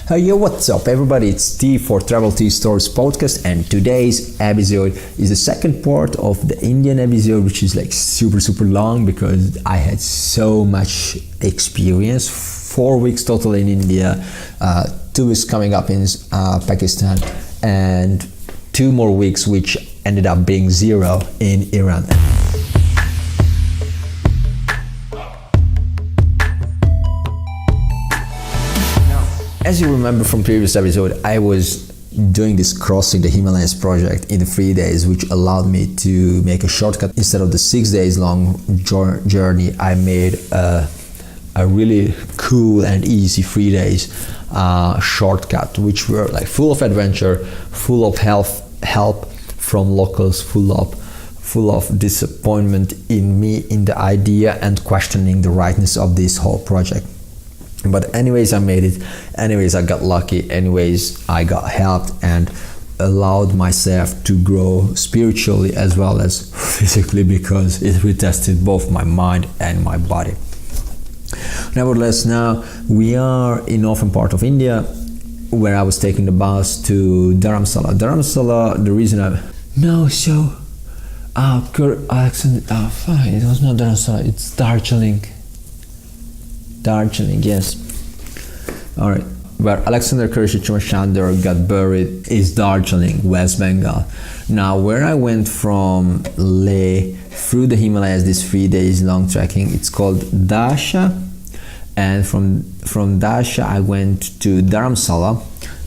Hey, yo, what's up, everybody? It's T for Travel Tea Stories podcast, and today's episode is the second part of the Indian episode, which is like super long because I had so much experience. 4 weeks total in India, 2 weeks coming up in Pakistan, and 2 more weeks which ended up being 0 in Iran. As you remember from previous episode, I was doing this crossing the Himalayas project in 3 days, which allowed me to make a shortcut. Instead of the 6 days long journey, I made a really cool and easy 3 days shortcut, which were like full of adventure, full of help from locals, full of disappointment in me, in the idea, and questioning the rightness of this whole project. But anyways, I made it. Anyways, I got lucky. Anyways, I got helped and allowed myself to grow spiritually as well as physically, because it retested both my mind and my body. Nevertheless, now we are in northern part of India, where I was taking the bus to Dharamsala. Dharamsala, the reason fine, it was not Dharamsala, it's Darjeeling, yes. Alright, where Alexander Chandra got buried is Darjeeling, West Bengal. Now, where I went from Leh through the Himalayas, this 3 days long trekking, it's called Dasha, and from Dasha I went to Dharamsala,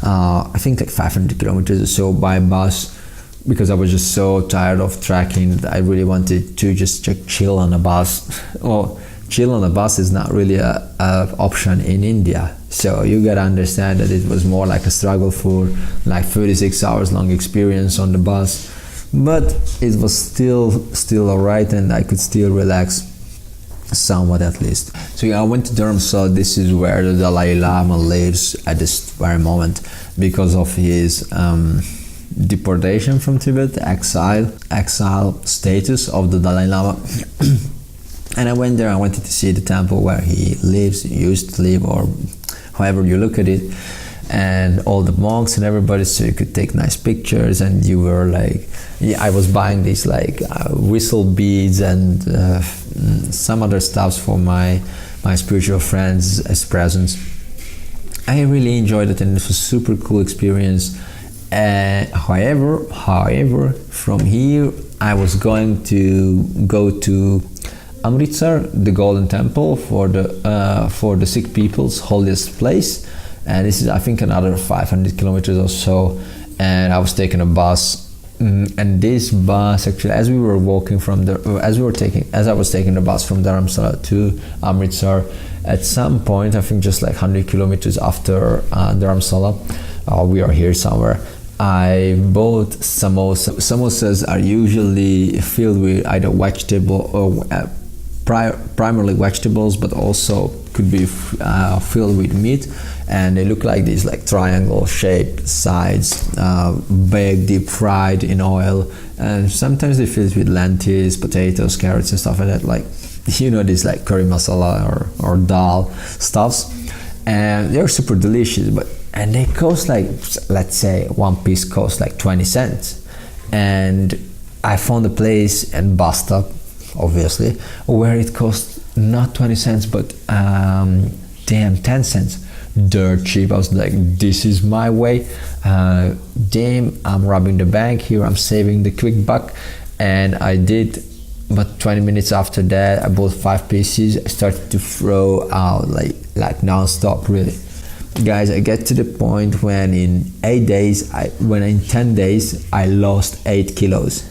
I think like 500 kilometers or so by bus, because I was just so tired of trekking that I really wanted to just chill on a bus. Well, chill on a bus is not really a option in India, so you gotta understand that it was more like a struggle for like 36 hours long experience on the bus, but it was still alright, and I could still relax somewhat at least. So yeah, I went to Dharamsala. This is where the Dalai Lama lives at this very moment because of his deportation from Tibet, exile status of the Dalai Lama. And I went there. I wanted to see the temple where he used to live, or however you look at it, and all the monks and everybody, so you could take nice pictures. And you were like, yeah, I was buying these like whistle beads and some other stuffs for my spiritual friends as presents. I really enjoyed it, and it was a super cool experience. However, from here I was going to go to Amritsar, the Golden Temple, for the Sikh people's holiest place, and this is I think another 500 kilometers or so. And I was taking a bus, and this bus actually, as I was taking the bus from Dharamsala to Amritsar, at some point, I think just like 100 kilometers after Dharamsala, we are here somewhere, I bought samosa. Samosas are usually filled with either vegetable or primarily vegetables, but also could be filled with meat, and they look like these like triangle shaped sides, baked, deep fried in oil, and sometimes they filled with lentils, potatoes, carrots and stuff like that, like, you know, this like curry masala or dal stuffs, and they're super delicious. And they cost like, let's say one piece costs like 20 cents, and I found a place in Basta, obviously, where it cost not 20 cents but 10 cents. Dirt cheap. I was like, this is my way. I'm robbing the bank here, I'm saving the quick buck. And I did. But 20 minutes after that, I bought 5 pieces. I started to throw out like non-stop, really. Guys, I get to the point when in 10 days I lost 8 kilos.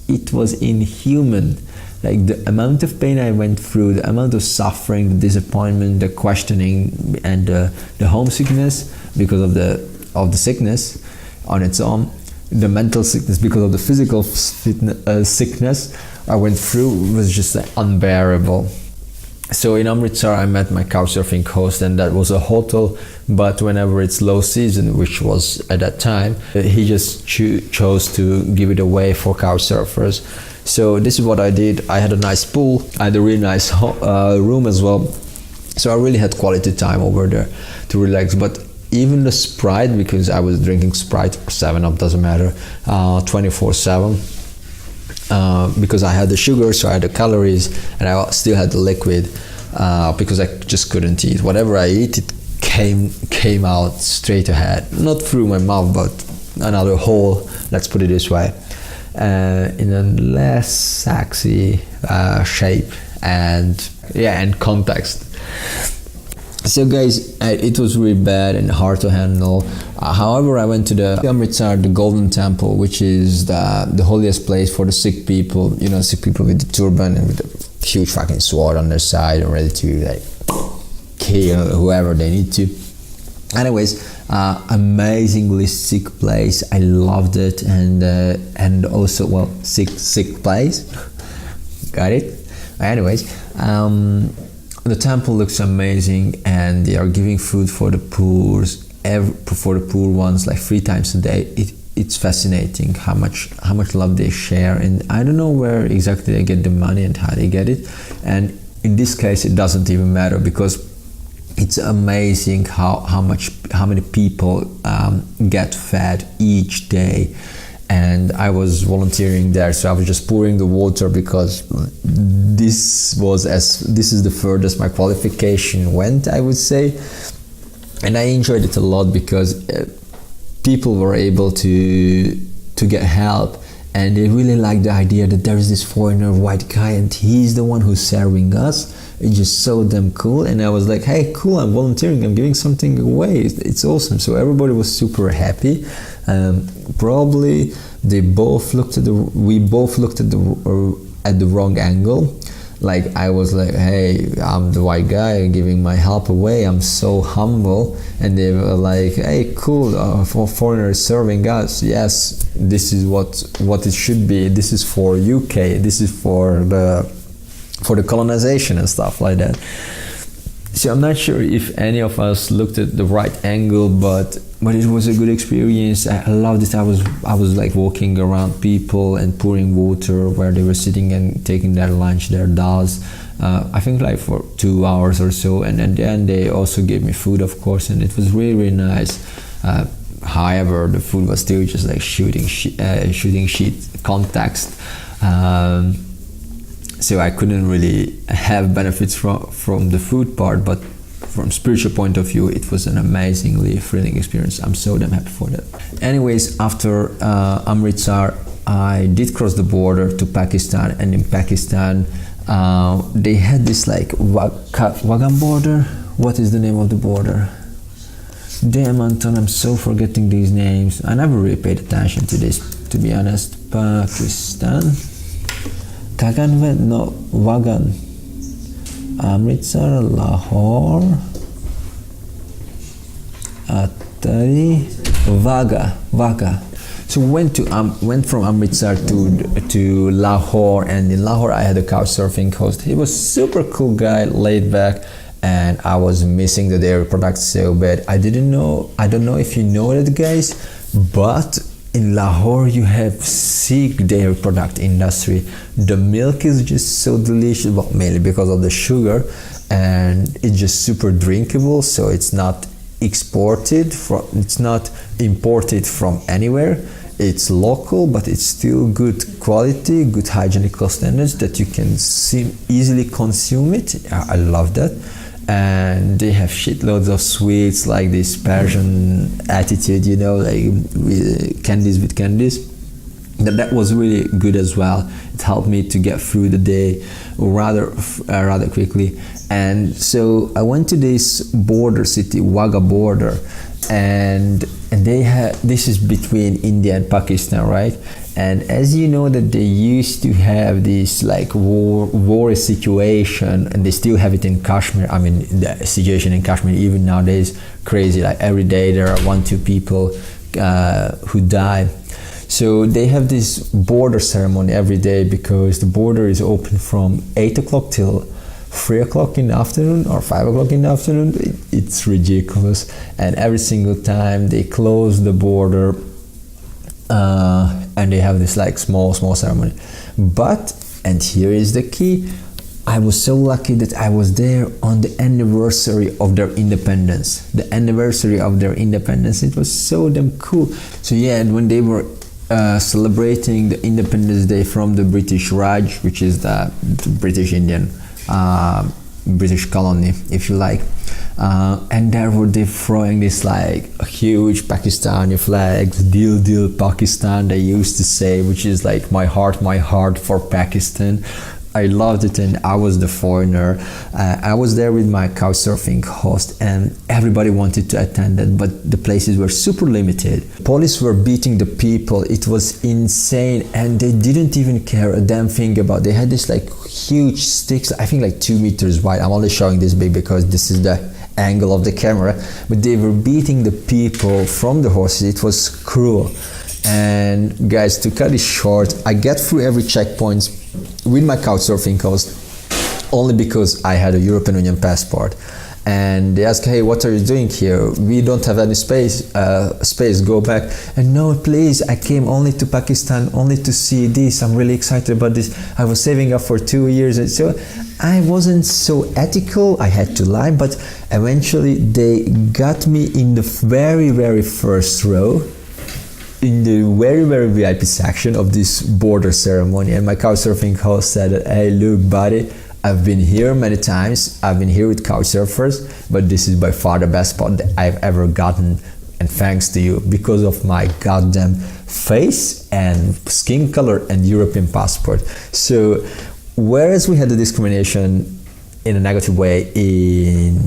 It was inhuman. Like the amount of pain I went through, the amount of suffering, the disappointment, the questioning, and the homesickness because of the sickness on its own, the mental sickness because of the physical sickness I went through, was just like unbearable. So in Amritsar, I met my couchsurfing host, and that was a hotel, but whenever it's low season, which was at that time, he just chose to give it away for couchsurfers. So this is what I did. I had a nice pool, I had a really nice room as well, so I really had quality time over there to relax. But even the Sprite, because I was drinking Sprite or 7-Up, doesn't matter, 24/7, because I had the sugar, so I had the calories, and I still had the liquid, because I just couldn't eat. Whatever I eat, it came out straight ahead, not through my mouth, but another hole, let's put it this way, in a less sexy shape and context. So guys, it was really bad and hard to handle. However, I went to the Amritsar, the Golden Temple, which is the holiest place for the Sikh people. You know, Sikh people with the turban and with the huge fucking sword on their side and ready to like kill whoever they need to. Anyways, amazingly Sikh place. I loved it, and also, well, Sikh place. Got it? Anyways, the temple looks amazing, and they are giving food for the poor, for the poor ones, like 3 times a day. It's fascinating how much love they share, and I don't know where exactly they get the money and how they get it. And in this case, it doesn't even matter, because it's amazing how many people get fed each day. And I was volunteering there, so I was just pouring the water, because this is the furthest my qualification went, I would say. And I enjoyed it a lot, because people were able to get help, and they really liked the idea that there is this foreigner white guy and he's the one who's serving us. It's just so damn cool. And I was like, hey, cool, I'm volunteering, I'm giving something away, it's awesome. So everybody was super happy. Probably we both looked at the wrong angle. Like, I was like, hey, I'm the white guy giving my help away, I'm so humble. And they were like, hey, cool, for foreigners serving us, yes, this is what it should be. This is for UK, this is for the colonization and stuff like that. So I'm not sure if any of us looked at the right angle, but it was a good experience. I loved it. I was like walking around people and pouring water where they were sitting and taking their lunch, their dals. I think like for 2 hours or so, and then they also gave me food, of course, and it was really, really nice. However, the food was still just like shooting shit context. So I couldn't really have benefits from the food part, but from spiritual point of view, it was an amazingly thrilling experience. I'm so damn happy for that. Anyways, after Amritsar, I did cross the border to Pakistan, and in Pakistan, they had this like Wagan border. What is the name of the border? Damn, Anton, I'm so forgetting these names. I never really paid attention to this, to be honest. Pakistan. Wagan. Amritsar, Lahore, Attari, Vaga. So went from Amritsar to Lahore, and in Lahore I had a couch surfing host. He was super cool guy, laid back, and I was missing the dairy products so bad. I don't know if you know that, guys, but in Lahore you have Sikh dairy product industry. The milk is just so delicious, well, mainly because of the sugar, and it's just super drinkable. So it's not it's not imported from anywhere. It's local, but it's still good quality, good hygienical standards that you can easily consume it. I love that. And they have shitloads of sweets, like this Persian attitude, you know, like candies with candies. That was really good as well. It helped me to get through the day rather quickly. And so I went to this border city, Wagah border, and they had, this is between India and Pakistan, right? And as you know that they used to have this like war situation, and they still have it in Kashmir. I mean, the situation in Kashmir even nowadays crazy. Like every day there are 1-2 people who die. So they have this border ceremony every day, because the border is open from 8 o'clock till 3 o'clock in the afternoon or 5 o'clock in the afternoon. It's ridiculous. And every single time they close the border, and they have this like small ceremony. But, and here is the key, I was so lucky that I was there on the anniversary of their independence. The anniversary of their independence. It was so damn cool. So yeah, when they were celebrating the Independence Day from the British Raj, which is the British Indian British colony, if you like, and there were they throwing this like huge Pakistani flags, Dil Dil Pakistan, they used to say, which is like my heart for Pakistan. I loved it, and I was the foreigner. I was there with my couchsurfing host, and everybody wanted to attend it, but the places were super limited. Police were beating the people. It was insane, and they didn't even care a damn thing about. They had this like huge sticks, I think like 2 meters wide. I'm only showing this big because this is the angle of the camera, but they were beating the people from the horses. It was cruel. And guys, to cut it short, I get through every checkpoint with my couchsurfing host only because I had a European Union passport. And they asked, hey, what are you doing here? We don't have any space, go back. And no, please, I came only to Pakistan, only to see this. I'm really excited about this. I was saving up for 2 years. And so I wasn't so ethical. I had to lie, but eventually they got me in the very, very first row, in the very, very VIP section of this border ceremony. And my couchsurfing host said, hey, look, buddy, I've been here many times. I've been here with couchsurfers, but this is by far the best spot that I've ever gotten. And thanks to you, because of my goddamn face and skin color and European passport. So, whereas we had the discrimination in a negative way in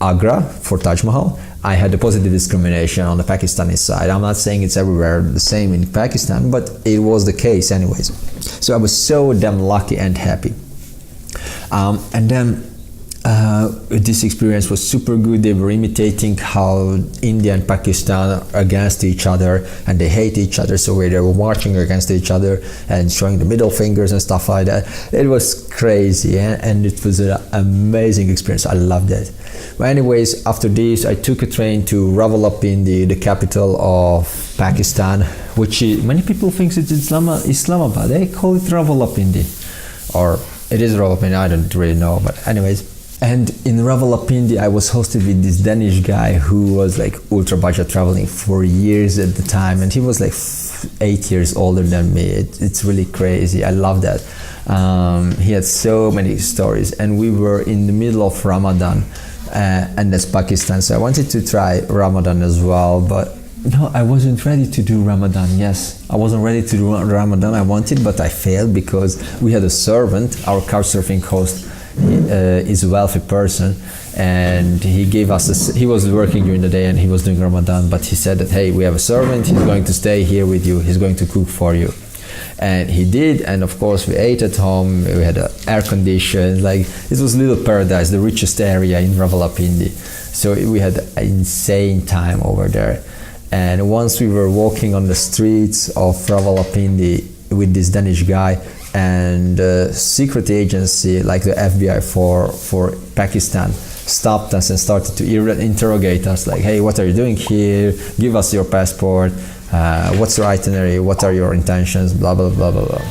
Agra for Taj Mahal, I had the positive discrimination on the Pakistani side. I'm not saying it's everywhere the same in Pakistan, but it was the case anyways. So I was so damn lucky and happy. And then this experience was super good. They were imitating how India and Pakistan are against each other and they hate each other, so they were marching against each other and showing the middle fingers and stuff like that. It was crazy, and it was an amazing experience. I loved it. But anyways, after this I took a train to Rawalpindi, the capital of Pakistan, which many people think it's Islamabad. They call it Rawalpindi, or it is Rawalpindi, I don't really know, but anyways. And in Rawalpindi, I was hosted with this Danish guy who was like ultra budget traveling for years at the time, and he was like 8 years older than me. It's really crazy. I love that. He had so many stories, and we were in the middle of Ramadan, and that's Pakistan. So I wanted to try Ramadan as well, but no, I wasn't ready to do Ramadan. Yes, I wasn't ready to do Ramadan. I wanted, but I failed because we had a servant, our couchsurfing host. He is a wealthy person, and he gave us he was working during the day and he was doing Ramadan, but he said that, hey, we have a servant, he's going to stay here with you, he's going to cook for you. And he did, and of course we ate at home. We had air conditioned, like it was a little paradise, the richest area in Rawalpindi. So we had an insane time over there. And once we were walking on the streets of Rawalpindi with this Danish guy, and the secret agency like the FBI for Pakistan stopped us and started to interrogate us, like, hey, what are you doing here? Give us your passport. What's your itinerary? What are your intentions? Blah, blah, blah, blah, blah.